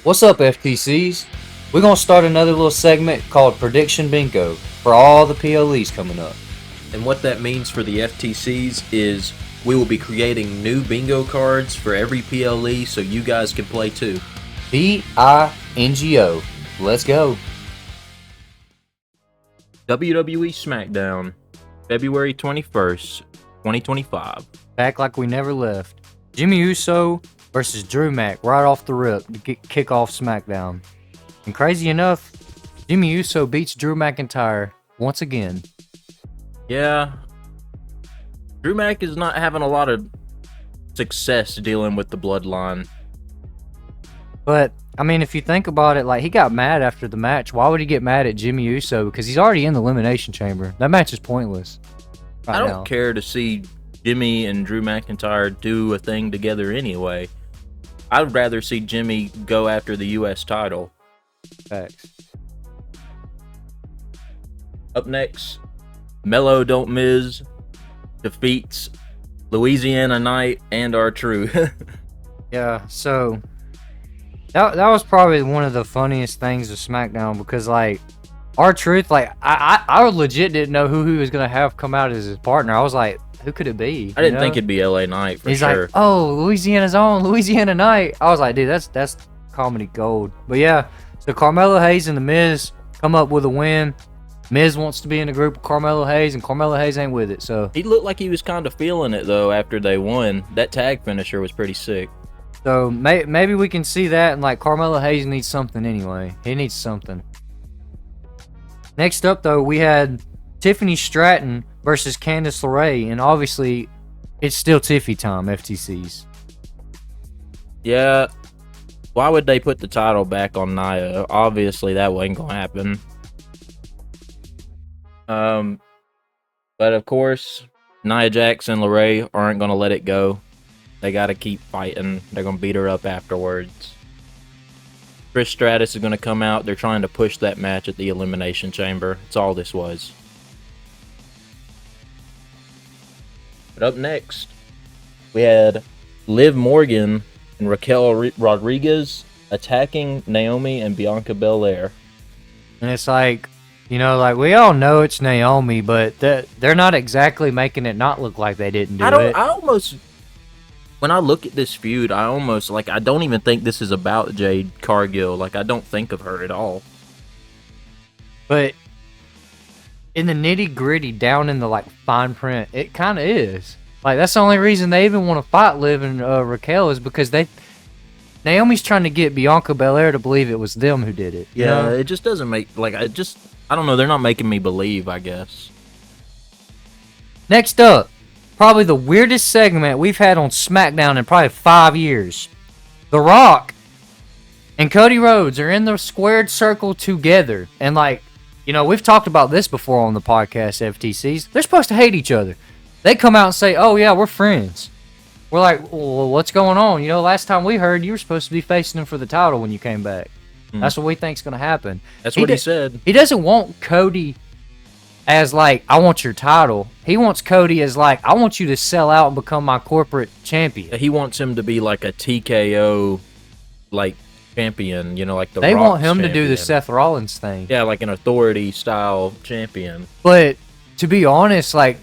What's up, FTCs? We're going to start another little segment called Prediction Bingo for all the PLEs coming up. And what that means for the FTCs is we will be creating new bingo cards for every PLE so you guys can play too. BINGO. Let's go. WWE Smackdown, February 21st, 2025. Back like we never left. Jimmy Uso versus Drew Mac right off the rip to kick off SmackDown. And crazy enough, Jimmy Uso beats Drew McIntyre once again. Yeah, Drew Mac is not having a lot of success dealing with the bloodline. But, I mean, if you think about it, like, he got mad after the match. Why would he get mad at Jimmy Uso? Because he's already in the Elimination Chamber. That match is pointless. I don't care to see Jimmy and Drew McIntyre do a thing together anyway. I would rather see Jimmy go after the U.S. title. Facts. Up next, Mello Don't Miz defeats Louisiana Knight and R-Truth. Yeah, so that was probably one of the funniest things of SmackDown because, like, R-Truth, like, I legit didn't know who he was going to have come out as his partner. I was like, who could it be? I didn't think it'd be LA Knight for He's sure. Like, oh, Louisiana's own, Louisiana Knight. I was like, dude, that's comedy gold. But yeah, so Carmelo Hayes and The Miz come up with a win. Miz wants to be in the group with Carmelo Hayes, and Carmelo Hayes ain't with it. So he looked like he was kind of feeling it though after they won. That tag finisher was pretty sick. So maybe we can see that, and like Carmelo Hayes needs something anyway. He needs something. Next up though, we had Tiffany Stratton versus Candice LeRae, and obviously it's still Tiffy time, FTCs. Yeah, why would they put the title back on Nia? Obviously that wasn't gonna happen. But of course, Nia Jax and LeRae aren't gonna let it go. They gotta keep fighting. They're gonna beat her up afterwards. Trish Stratus is gonna come out. They're trying to push that match at the Elimination Chamber. That's all this was. But up next, we had Liv Morgan and Raquel Rodriguez attacking Naomi and Bianca Belair. And it's like, you know, like we all know it's Naomi, but they're not exactly making it not look like they didn't do it. I almost, when I look at this feud, I don't even think this is about Jade Cargill. Like, I don't think of her at all. But in the nitty gritty, down in the like fine print, it kind of is. Like, that's the only reason they even want to fight Liv and Raquel is because Naomi's trying to get Bianca Belair to believe it was them who did it. You know? It just doesn't make, like, I don't know, they're not making me believe, I guess. Next up, probably the weirdest segment we've had on SmackDown in probably 5 years. The Rock and Cody Rhodes are in the squared circle together. And, like, you know, we've talked about this before on the podcast, FTCs. They're supposed to hate each other. They come out and say, oh, yeah, we're friends. We're like, well, what's going on? You know, last time we heard, you were supposed to be facing him for the title when you came back. That's what we think's going to happen. That's what he said. He doesn't want Cody as, like, I want your title. He wants Cody as, like, I want you to sell out and become my corporate champion. He wants him to be, like, a TKO, like, champion, you know, like the They Rock's want him champion. to do the Seth Rollins thing. Yeah, like an authority-style champion. But, to be honest, like,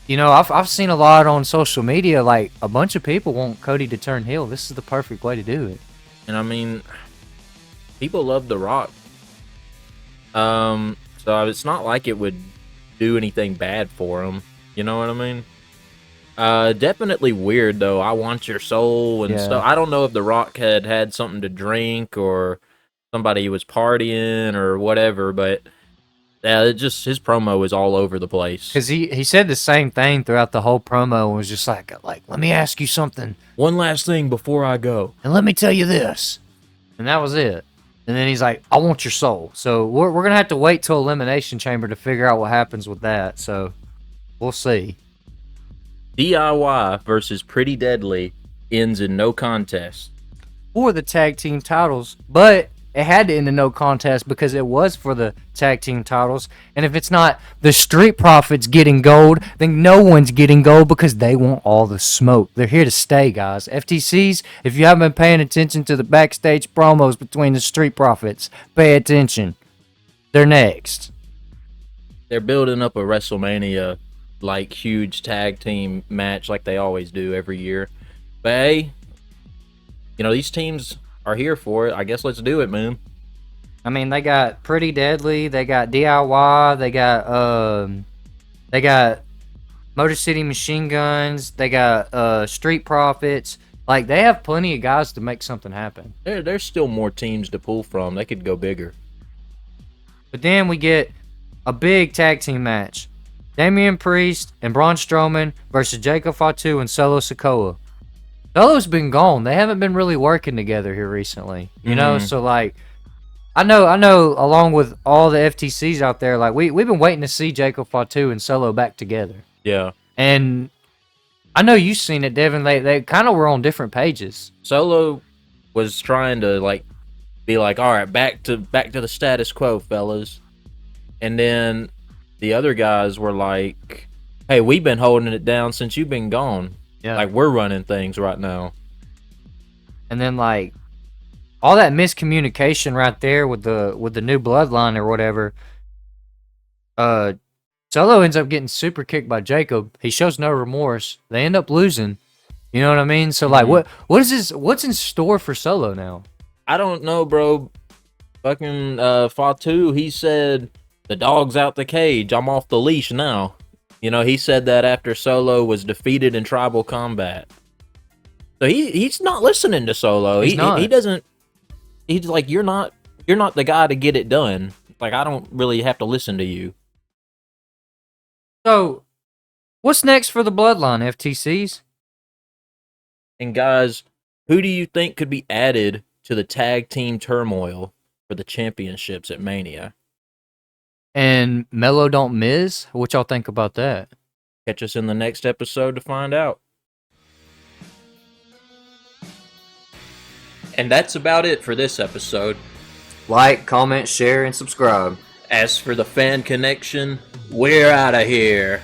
you know, I've seen a lot on social media, like, a bunch of people want Cody to turn heel. This is the perfect way to do it. And, I mean, people love The Rock. So it's not like it would do anything bad for him. You know what I mean? Definitely weird, though. I want your soul and stuff. I don't know if The Rock had something to drink or somebody was partying or whatever, but yeah, his promo was all over the place. Because he said the same thing throughout the whole promo and was just like, let me ask you something. One last thing before I go. And let me tell you this. And that was it. And then he's like, I want your soul. So we're going to have to wait till Elimination Chamber to figure out what happens with that. So we'll see. DIY versus Pretty Deadly ends in no contest. For the tag team titles. But it had to end in no contest because it was for the tag team titles. And if it's not the Street Profits getting gold, then no one's getting gold because they want all the smoke. They're here to stay, guys. FTCs, if you haven't been paying attention to the backstage promos between the Street Profits, pay attention. They're next. They're building up a WrestleMania like huge tag team match like they always do every year. But hey, these teams are here for it. I guess let's do it, man. I mean, they got Pretty Deadly, they got DIY, they got Motor City Machine Guns, they got Street Profits. Like, they have plenty of guys to make something happen. There's still more teams to pull from. They could go bigger. But then we get a big tag team match. Damian Priest and Braun Strowman versus Jacob Fatu and Solo Sikoa. Solo's been gone. They haven't been really working together here recently. You know, so like I know along with all the FTCs out there, like we've been waiting to see Jacob Fatu and Solo back together. Yeah. And I know you've seen it, Devin. They kind of were on different pages. Solo was trying to like be like, all right, back to the status quo, fellas. And then the other guys were like, hey, we've been holding it down since you've been gone. Yeah. Like, we're running things right now. And then like all that miscommunication right there with the new bloodline or whatever. Solo ends up getting super kicked by Jacob. He shows no remorse. They end up losing. You know what I mean? So like what is this? What's in store for Solo now? I don't know, bro. Fucking Fatu, he said the dog's out the cage. I'm off the leash now. He said that after Solo was defeated in tribal combat. So he's not listening to Solo. He doesn't. He's like, you're not the guy to get it done. Like, I don't really have to listen to you. So, what's next for the Bloodline, FTCs? And guys, who do you think could be added to the tag team turmoil for the championships at Mania? And Melo don't Miz? What y'all think about that? Catch us in the next episode to find out. And that's about it for this episode. Like, comment, share, and subscribe. As for the fan connection, we're out of here.